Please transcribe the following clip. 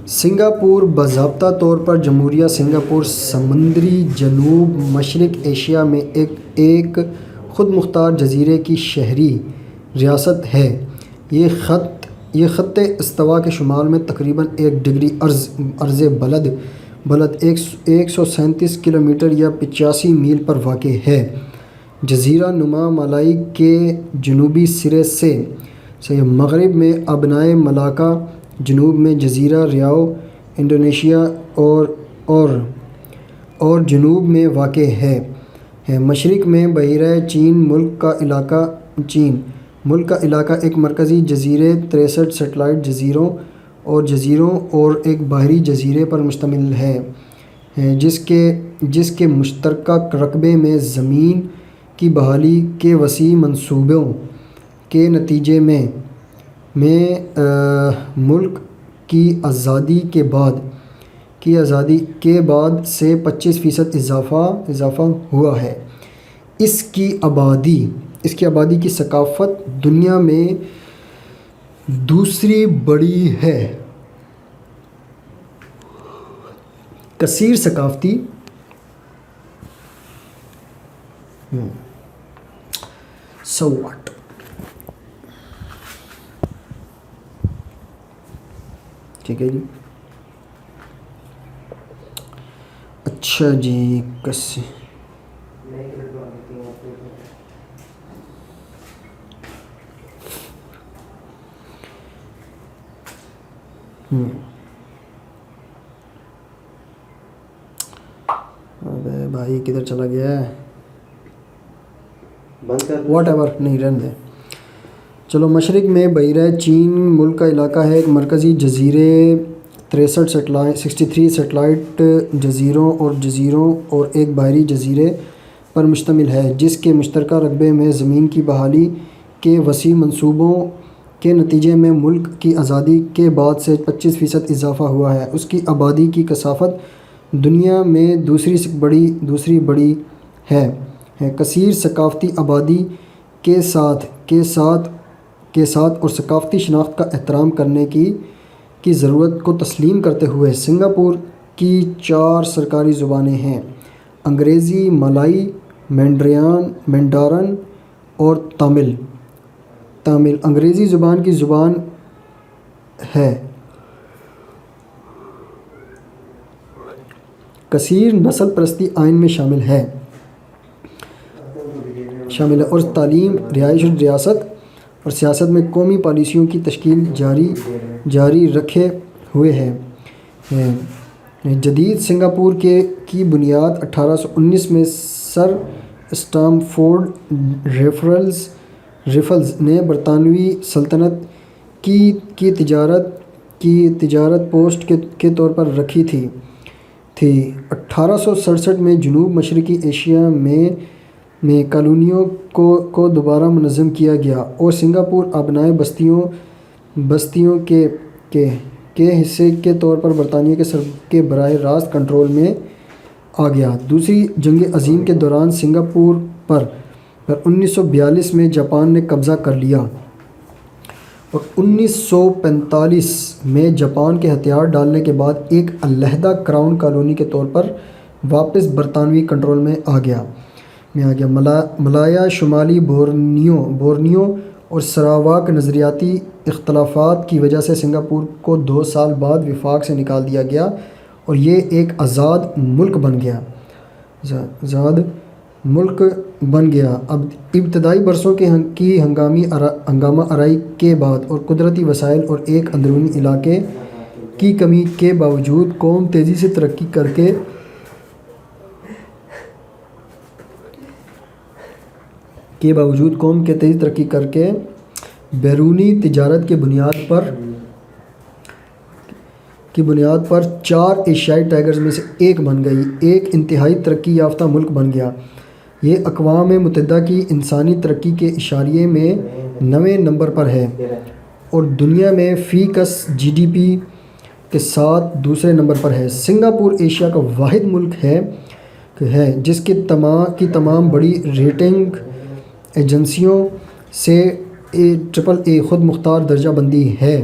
Singapore باضابطہ طور پر جمہوریہ سنگاپور سمندری جنوب مشرق ایشیا میں ایک خود مختار جزیرے کی شہری ریاست ہے۔ یہ خط استوا کے شمال میں تقریباً 1 ڈگری عرض بلد 137 کلومیٹر یا 85 میل پر واقع ہے۔ جزیرہ نما مالائی کے جنوبی سرے سے مغرب میں ابنائے ملاکا، جنوب میں جزیرہ ریاؤ انڈونیشیا اور جنوب میں واقع ہے۔ مشرق میں بحیرہ چین ملک کا علاقہ ایک مرکزی جزیرے 63 سیٹلائٹ جزیروں اور ایک باہری جزیرے پر مشتمل ہے، جس کے مشترکہ رقبے میں زمین کی بحالی کے وسیع منصوبوں کے نتیجے میں ملک کی آزادی کے بعد سے 25% اضافہ ہوا ہے۔ اس کی آبادی کی ثقافت دنیا میں دوسری بڑی ہے۔ کثیر ثقافتی ٹھیک ہے جی۔ اچھا جی، ابے بھائی کدھر چلا گیا ہے؟ واٹ ایور، نہیں رہنے دے۔ چلو، مشرق میں بحیرہ چین ملک کا علاقہ ہے، ایک مرکزی جزیرے 63 سیٹلائٹ جزیروں اور ایک باہری جزیرے پر مشتمل ہے، جس کے مشترکہ رقبے میں زمین کی بحالی کے وسیع منصوبوں کے نتیجے میں ملک کی آزادی کے بعد سے 25% اضافہ ہوا ہے۔ اس کی آبادی کی کثافت دنیا میں دوسری بڑی ہے۔ کثیر ثقافتی آبادی کے ساتھ اور ثقافتی شناخت کا احترام کرنے کی ضرورت کو تسلیم کرتے ہوئے سنگاپور کی 4 سرکاری زبانیں ہیں: انگریزی، ملائی، مینڈارن اور تامل۔ انگریزی زبان کی زبان ہے۔ کثیر نسل پرستی آئین میں شامل ہے اور تعلیم، رہائش اور ریاست اور سیاست میں قومی پالیسیوں کی تشکیل جاری رکھے ہوئے ہے۔ جدید سنگاپور کی بنیاد 1819 میں سر اسٹامفورڈ ریفلز نے برطانوی سلطنت کی تجارت پوسٹ کے طور پر رکھی تھی۔ 1867 میں جنوب مشرقی ایشیا میں کالونیوں کو دوبارہ منظم کیا گیا اور سنگاپور ابنائے بستیوں کے حصے کے طور پر برطانیہ کے براہ راست کنٹرول میں آ گیا۔ دوسری جنگ عظیم کے دوران سنگاپور پر 1942 میں جاپان نے قبضہ کر لیا اور 1945 میں جاپان کے ہتھیار ڈالنے کے بعد ایک علیحدہ کراؤن کالونی کے طور پر واپس برطانوی کنٹرول میں آ گیا۔ ملایا، شمالی بورنیو اور سراواک نظریاتی اختلافات کی وجہ سے سنگاپور کو 2 سال بعد وفاق سے نکال دیا گیا اور یہ ایک آزاد ملک بن گیا۔ ابتدائی برسوں کی ہنگامہ آرائی کے بعد اور قدرتی وسائل اور ایک اندرونی علاقے کی کمی کے باوجود قوم تیزی سے ترقی کر کے بیرونی تجارت کی بنیاد پر 4 ایشیائی ٹائگرز میں سے ایک بن گئی، ایک انتہائی ترقی یافتہ ملک بن گیا۔ یہ اقوام متحدہ کی انسانی ترقی کے اشاریے میں 9ویں نمبر پر ہے اور دنیا میں فی کس GDP کے ساتھ دوسرے نمبر پر ہے۔ سنگاپور ایشیا کا واحد ملک ہے جس کی تمام بڑی ریٹنگ ایجنسیوں سے AAA خود مختار درجہ بندی ہے۔